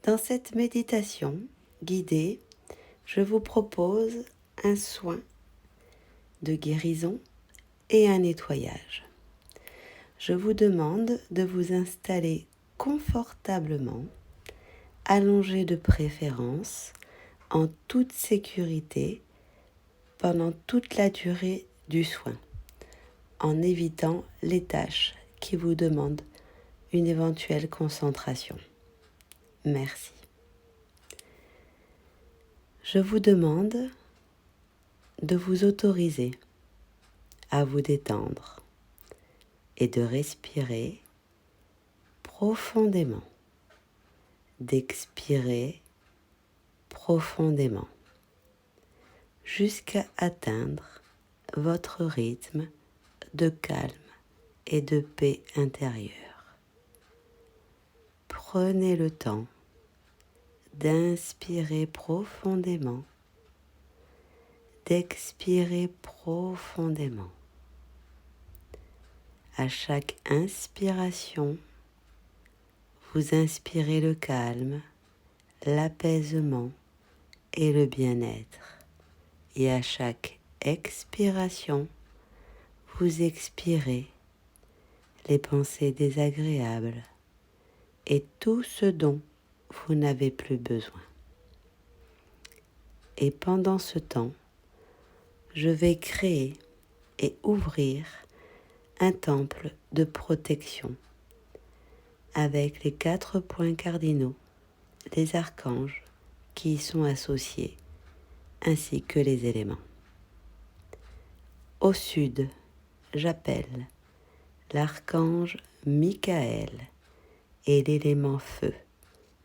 Dans cette méditation guidée, je vous propose un soin de guérison et un nettoyage. Je vous demande de vous installer confortablement, allongé de préférence, en toute sécurité pendant toute la durée du soin, en évitant les tâches qui vous demandent une éventuelle concentration. Merci. Je vous demande de vous autoriser à vous détendre et de respirer profondément, d'expirer profondément, jusqu'à atteindre votre rythme de calme et de paix intérieure. Prenez le temps d'inspirer profondément, d'expirer profondément. À chaque inspiration, vous inspirez le calme, l'apaisement et le bien-être. Et à chaque expiration, vous expirez les pensées désagréables et tout ce dont vous n'avez plus besoin. Et pendant ce temps, je vais créer et ouvrir un temple de protection avec les 4 points cardinaux, les archanges qui y sont associés, ainsi que les éléments. Au sud, j'appelle l'archange Michael et l'élément feu.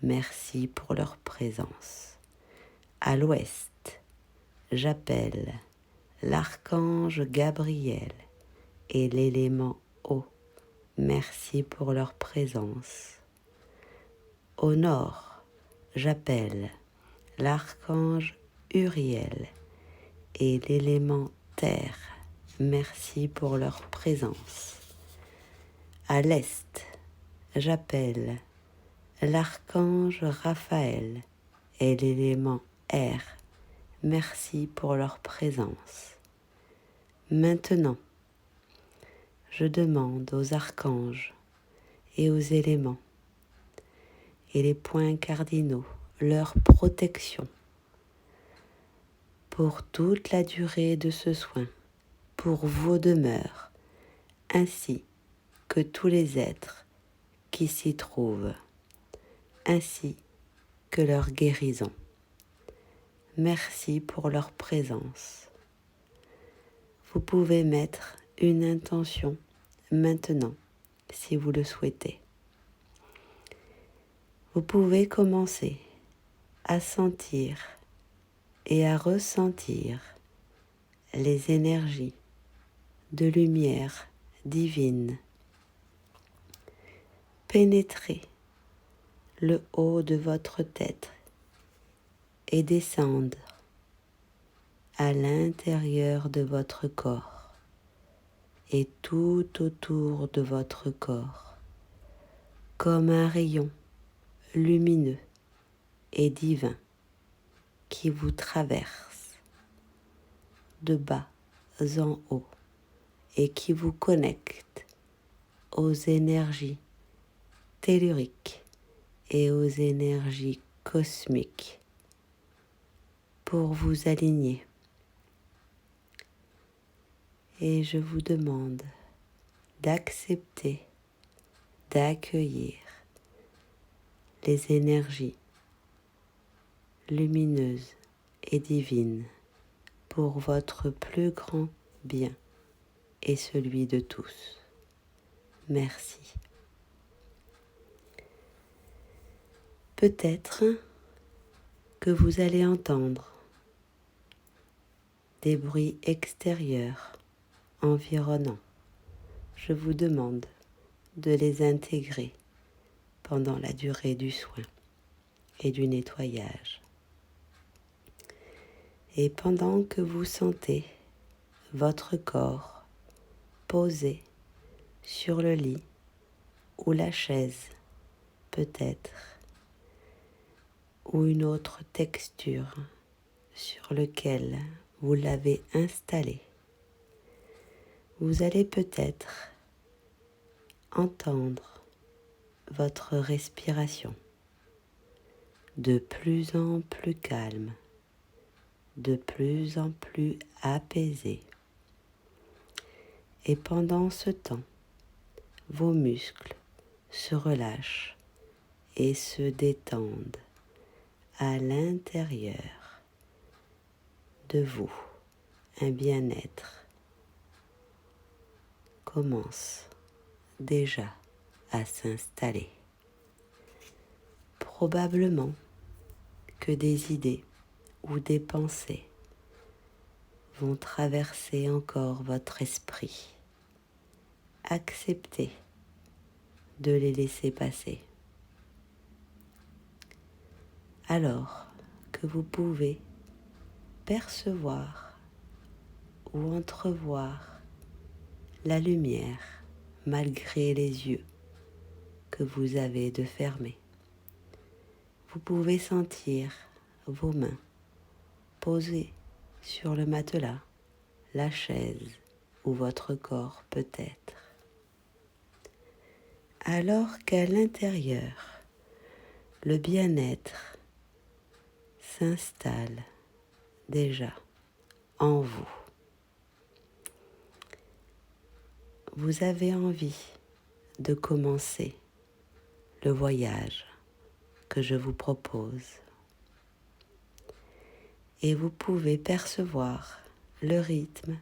Merci pour leur présence. À l'ouest, j'appelle l'archange Gabriel et l'élément eau. Merci pour leur présence. Au nord, j'appelle l'archange Uriel et l'élément terre. Merci pour leur présence. À l'est, j'appelle l'archange Raphaël et l'élément air. Merci pour leur présence. Maintenant, je demande aux archanges et aux éléments et les points cardinaux leur protection pour toute la durée de ce soin, pour vos demeures, ainsi que tous les êtres qui s'y trouvent, ainsi que leur guérison. Merci pour leur présence. Vous pouvez mettre une intention maintenant, si vous le souhaitez. Vous pouvez commencer à sentir et à ressentir les énergies de lumière divine pénétrer le haut de votre tête et descendre à l'intérieur de votre corps et tout autour de votre corps, comme un rayon lumineux et divin qui vous traverse de bas en haut et qui vous connecte aux énergies telluriques et aux énergies cosmiques pour vous aligner. Et je vous demande d'accepter, d'accueillir les énergies lumineuses et divines pour votre plus grand bien et celui de tous. Merci. Peut-être que vous allez entendre des bruits extérieurs environnants. Je vous demande de les intégrer pendant la durée du soin et du nettoyage. Et pendant que vous sentez votre corps posé sur le lit ou la chaise, peut-être, ou une autre texture sur lequel vous l'avez installé. Vous allez peut-être entendre votre respiration de plus en plus calme, de plus en plus apaisée. Et pendant ce temps, vos muscles se relâchent et se détendent à l'intérieur de vous. Un bien-être commence déjà à s'installer. Probablement que des idées ou des pensées vont traverser encore votre esprit. Acceptez de les laisser passer. Alors que vous pouvez percevoir ou entrevoir la lumière malgré les yeux que vous avez de fermer. Vous pouvez sentir vos mains posées sur le matelas, la chaise ou votre corps peut-être. Alors qu'à l'intérieur, le bien-être s'installe déjà en vous. Vous avez envie de commencer le voyage que je vous propose. Et vous pouvez percevoir le rythme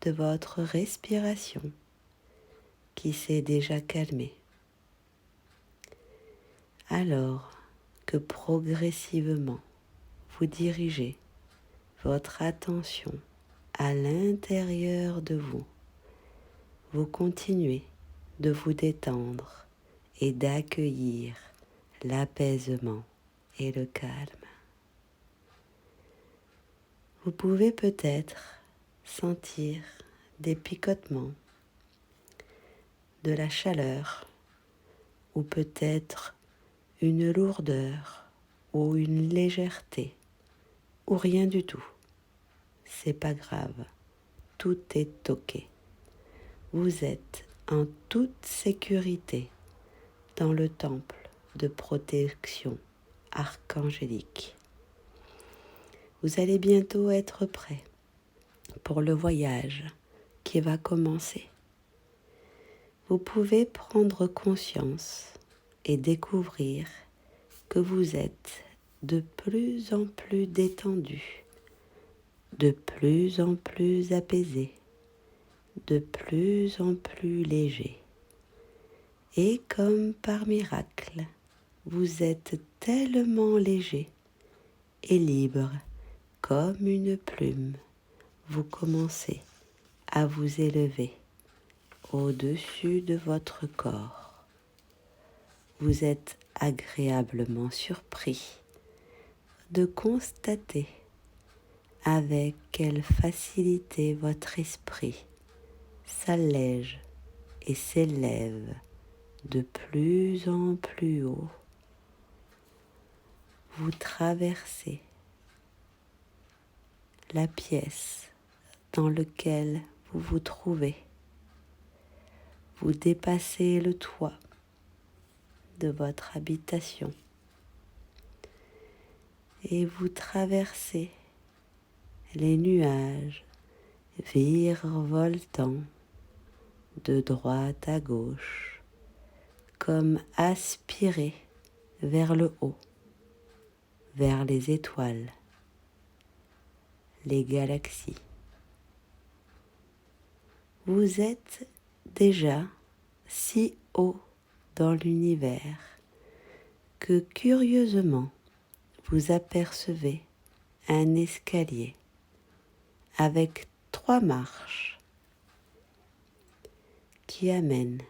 de votre respiration qui s'est déjà calmée. Alors que progressivement vous dirigez votre attention à l'intérieur de vous, vous continuez de vous détendre et d'accueillir l'apaisement et le calme. Vous pouvez peut-être sentir des picotements, de la chaleur ou peut-être une lourdeur ou une légèreté ou rien du tout. C'est pas grave, tout est ok. Vous êtes en toute sécurité dans le temple de protection archangélique. Vous allez bientôt être prêt pour le voyage qui va commencer. Vous pouvez prendre conscience et découvrir que vous êtes de plus en plus détendu, de plus en plus apaisé, de plus en plus léger. Et comme par miracle, vous êtes tellement léger et libre comme une plume. Vous commencez à vous élever au-dessus de votre corps. Vous êtes agréablement surpris de constater avec quelle facilité votre esprit s'allège et s'élève de plus en plus haut. Vous traversez la pièce dans laquelle vous vous trouvez. Vous dépassez le toit de votre habitation et vous traversez les nuages virevoltant de droite à gauche, comme aspirés vers le haut, vers les étoiles, les galaxies. Vous êtes déjà si haut dans l'univers que curieusement vous apercevez un escalier avec 3 marches qui amènent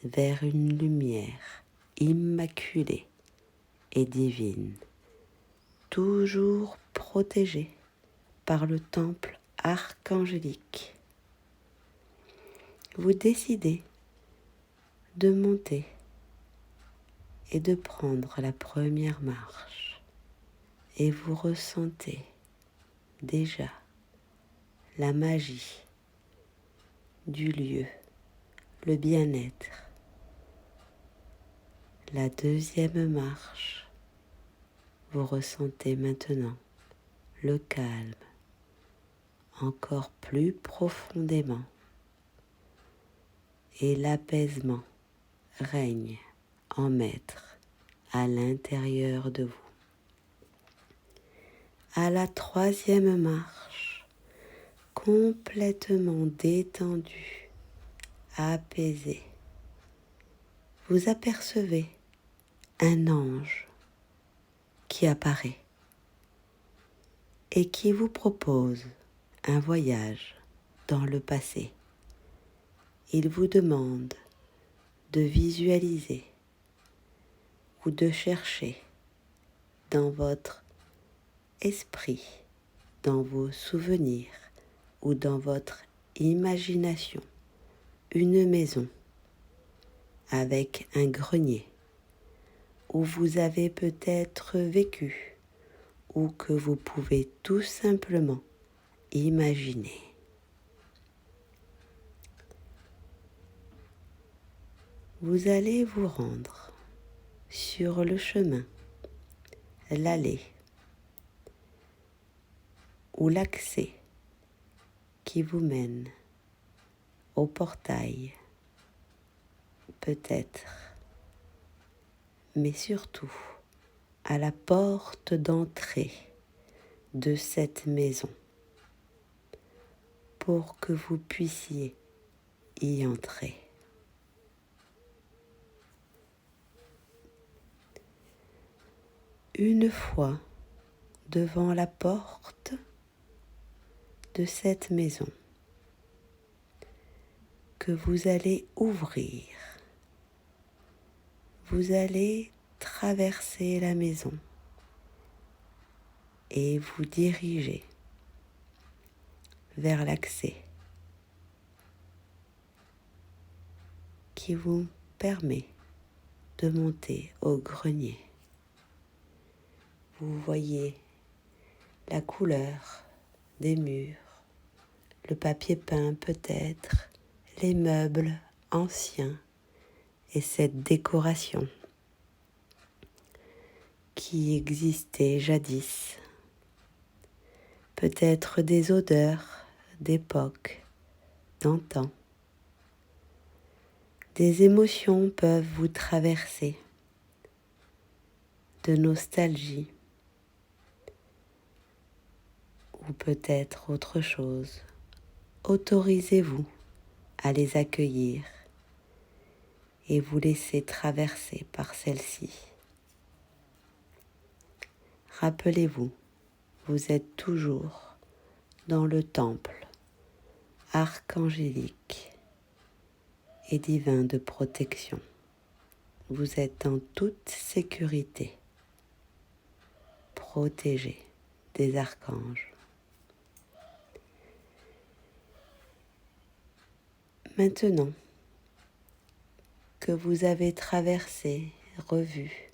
vers une lumière immaculée et divine, toujours protégée par le temple archangélique. Vous décidez de monter et de prendre la première marche. et vous ressentez déjà la magie du lieu, le bien-être. La deuxième marche, vous ressentez maintenant le calme encore plus profondément et l'apaisement règne en maître à l'intérieur de vous. À la troisième marche, complètement détendu, apaisé, vous apercevez un ange qui apparaît et qui vous propose un voyage dans le passé. Il vous demande de visualiser ou de chercher dans votre esprit, dans vos souvenirs ou dans votre imagination, une maison avec un grenier où vous avez peut-être vécu ou que vous pouvez tout simplement imaginer. Vous allez vous rendre sur le chemin, l'allée ou l'accès qui vous mène au portail, peut-être, mais surtout à la porte d'entrée de cette maison pour que vous puissiez y entrer. Une fois devant la porte de cette maison que vous allez ouvrir, vous allez traverser la maison et vous diriger vers l'accès qui vous permet de monter au grenier. Vous voyez la couleur des murs, le papier peint peut-être, les meubles anciens et cette décoration qui existait jadis. Peut-être des odeurs d'époque, d'antan. Des émotions peuvent vous traverser, de nostalgie ou peut-être autre chose. Autorisez-vous à les accueillir et vous laisser traverser par celle-ci. Rappelez-vous, vous êtes toujours dans le temple archangélique et divin de protection. Vous êtes en toute sécurité, protégé des archanges. Maintenant que vous avez traversé, revu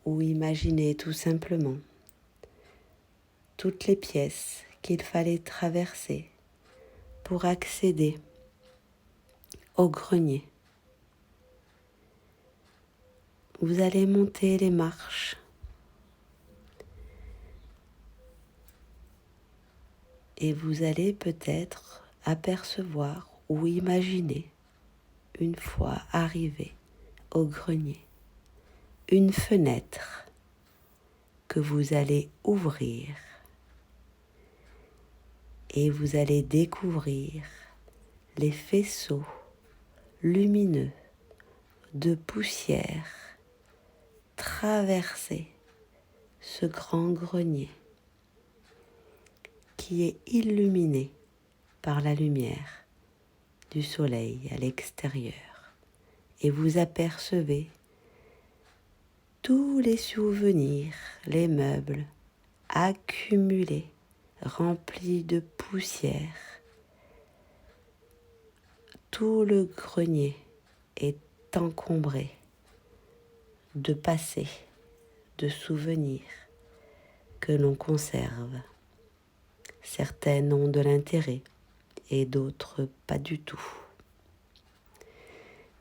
ou imaginé tout simplement toutes les pièces qu'il fallait traverser pour accéder au grenier, vous allez monter les marches et vous allez peut-être apercevoir ou imaginer, une fois arrivé au grenier, une fenêtre que vous allez ouvrir et vous allez découvrir les faisceaux lumineux de poussière traverser ce grand grenier qui est illuminé par la lumière du soleil à l'extérieur. Et vous apercevez tous les souvenirs, les meubles accumulés, remplis de poussière. Tout le grenier est encombré de passé, de souvenirs, que l'on conserve. Certaines ont de l'intérêt et d'autres pas du tout.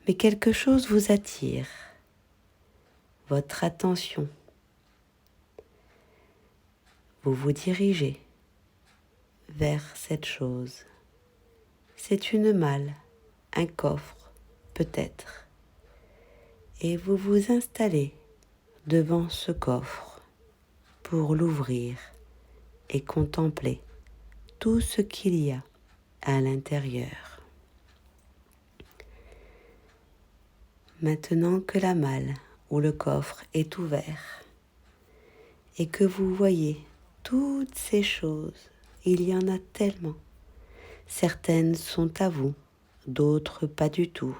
Mais quelque chose vous attire, votre attention. Vous vous dirigez vers cette chose. C'est une malle, un coffre, peut-être. Et vous vous installez devant ce coffre pour l'ouvrir et contempler tout ce qu'il y a à l'intérieur. Maintenant que la malle ou le coffre est ouvert et que vous voyez toutes ces choses, il y en a tellement. Certaines sont à vous, d'autres pas du tout.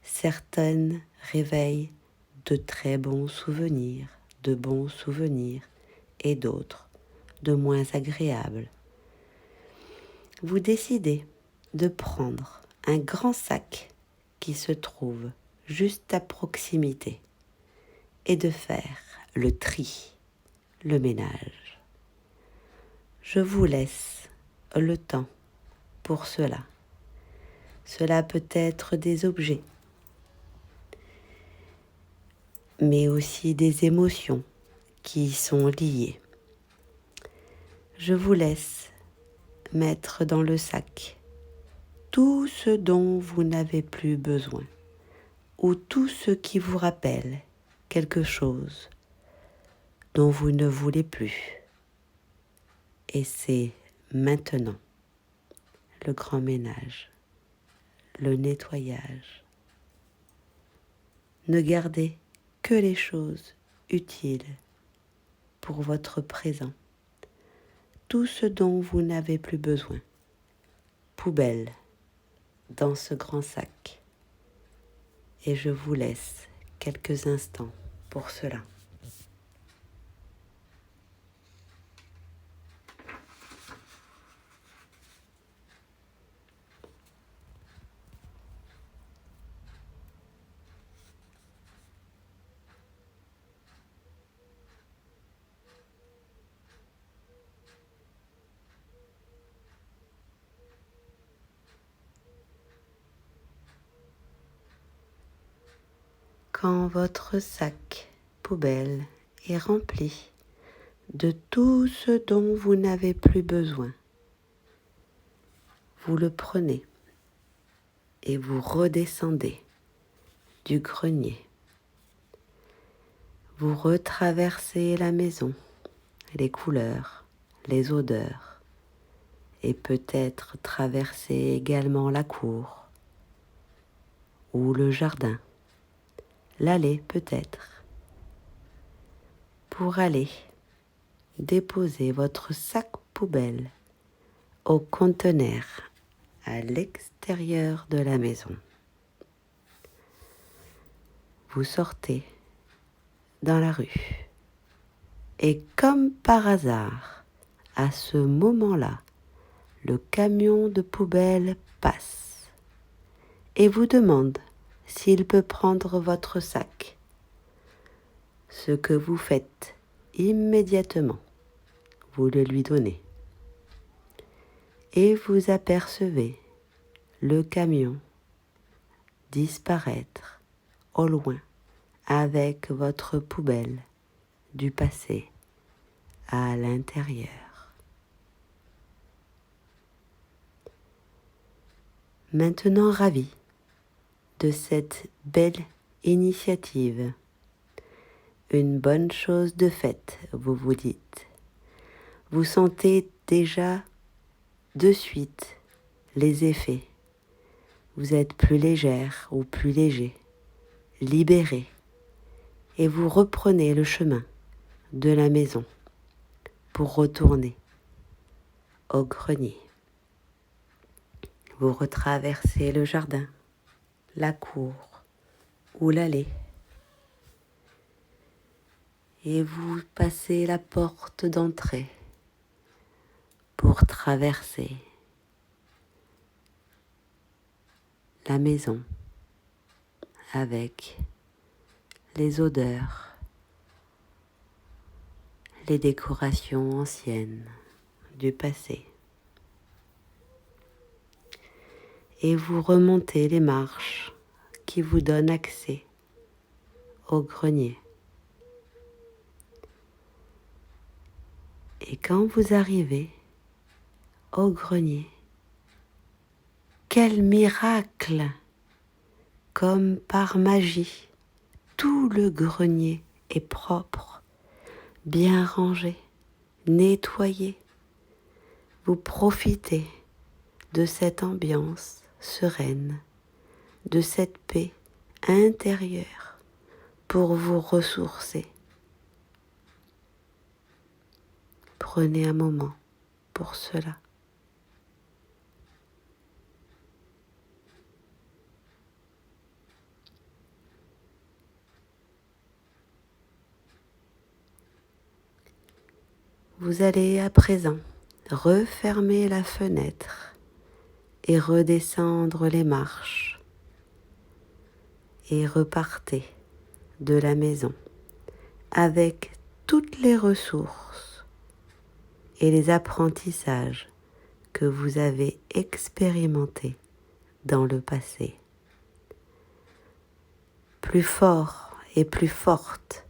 Certaines réveillent de très bons souvenirs, de bons souvenirs, et d'autres de moins agréables. Vous décidez de prendre un grand sac qui se trouve juste à proximité et de faire le tri, le ménage. Je vous laisse le temps pour cela. Cela peut être des objets, mais aussi des émotions qui y sont liées. Je vous laisse mettre dans le sac tout ce dont vous n'avez plus besoin ou tout ce qui vous rappelle quelque chose dont vous ne voulez plus. Et c'est maintenant le grand ménage, le nettoyage. Ne gardez que les choses utiles pour votre présent. Tout ce dont vous n'avez plus besoin. Poubelle dans ce grand sac. Et je vous laisse quelques instants pour cela. Quand votre sac poubelle est rempli de tout ce dont vous n'avez plus besoin, vous le prenez et vous redescendez du grenier. Vous retraversez la maison, les couleurs, les odeurs, et peut-être traverser également la cour ou le jardin, l'allée peut-être, pour aller déposer votre sac poubelle au conteneur à l'extérieur de la maison. Vous sortez dans la rue et comme par hasard, à ce moment-là, le camion de poubelle passe et vous demande s'il peut prendre votre sac. Ce que vous faites immédiatement, vous le lui donnez. Et vous apercevez le camion disparaître au loin avec votre poubelle du passé à l'intérieur. Maintenant ravi de cette belle initiative, une bonne chose de faite, vous vous dites. Vous sentez déjà de suite les effets. Vous êtes plus légère ou plus léger, libéré, et vous reprenez le chemin de la maison pour retourner au grenier. Vous retraversez le jardin, la cour ou l'allée, et vous passez la porte d'entrée pour traverser la maison avec les odeurs, les décorations anciennes du passé. Et vous remontez les marches qui vous donnent accès au grenier. Et quand vous arrivez au grenier, quel miracle! Comme par magie, tout le grenier est propre, bien rangé, nettoyé. Vous profitez de cette ambiance sereine, de cette paix intérieure pour vous ressourcer. Prenez un moment pour cela. Vous allez à présent refermer la fenêtre et redescendre les marches et repartez de la maison avec toutes les ressources et les apprentissages que vous avez expérimentés dans le passé. Plus fort et plus forte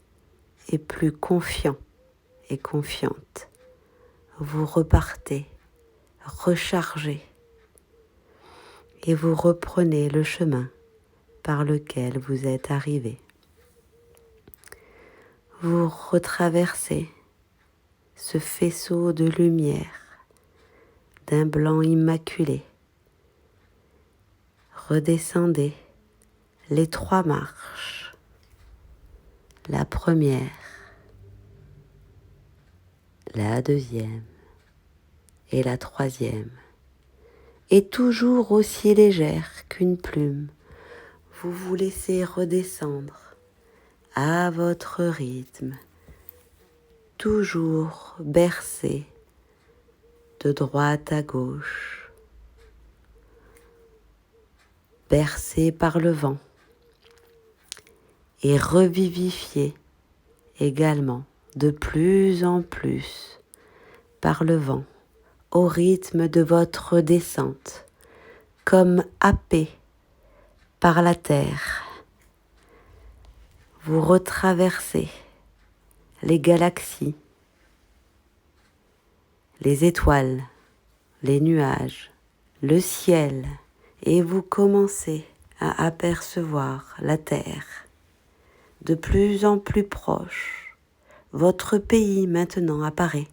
et plus confiant et confiante, vous repartez rechargé et vous reprenez le chemin par lequel vous êtes arrivé. Vous retraversez ce faisceau de lumière d'un blanc immaculé. Redescendez les 3 marches. La première, la deuxième et la troisième. Et toujours aussi légère qu'une plume, vous vous laissez redescendre à votre rythme, toujours bercé de droite à gauche, bercé par le vent et revivifié également de plus en plus par le vent au rythme de votre descente, comme happé par la terre. Vous retraversez les galaxies, les étoiles, les nuages, le ciel, et vous commencez à apercevoir la terre de plus en plus proche. Votre pays maintenant apparaît.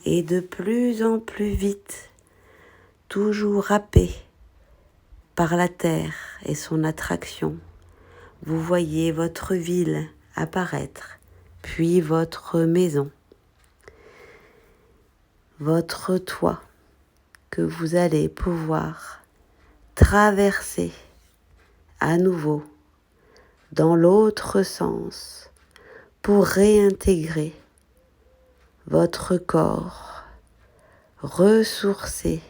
Et de plus en plus vite, toujours happé par la terre et son attraction, vous voyez votre ville apparaître, puis votre maison, votre toit que vous allez pouvoir traverser à nouveau dans l'autre sens pour réintégrer votre corps, ressourcer,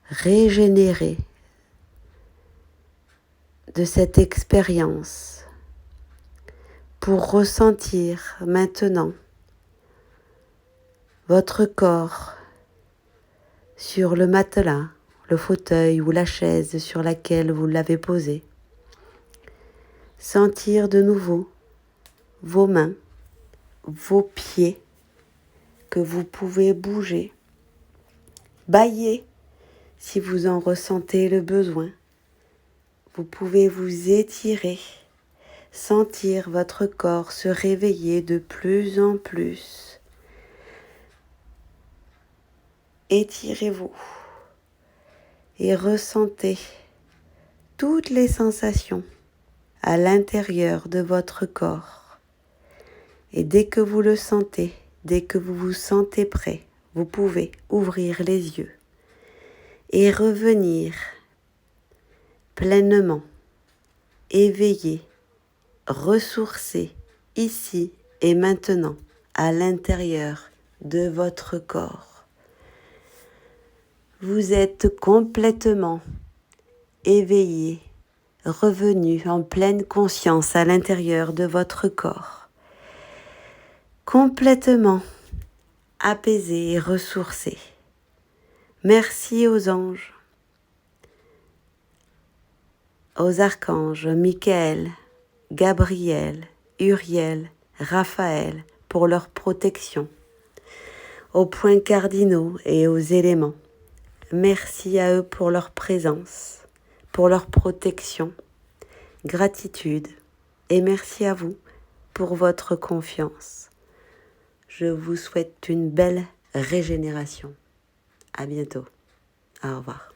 régénérer de cette expérience pour ressentir maintenant votre corps sur le matelas, le fauteuil ou la chaise sur laquelle vous l'avez posé. Sentir de nouveau vos mains, vos pieds que vous pouvez bouger, bâiller si vous en ressentez le besoin. Vous pouvez vous étirer, sentir votre corps se réveiller de plus en plus. Étirez-vous et ressentez toutes les sensations à l'intérieur de votre corps. Et dès que vous le sentez, dès que vous vous sentez prêt, vous pouvez ouvrir les yeux et revenir pleinement éveillé, ressourcé ici et maintenant à l'intérieur de votre corps. Vous êtes complètement éveillé, revenu en pleine conscience à l'intérieur de votre corps. complètement apaisé et ressourcé. Merci aux anges, aux archanges Michael, Gabriel, Uriel, Raphaël pour leur protection, aux points cardinaux et aux éléments. Merci à eux pour leur présence, pour leur protection, gratitude et merci à vous pour votre confiance. Je vous souhaite une belle régénération. À bientôt. Au revoir.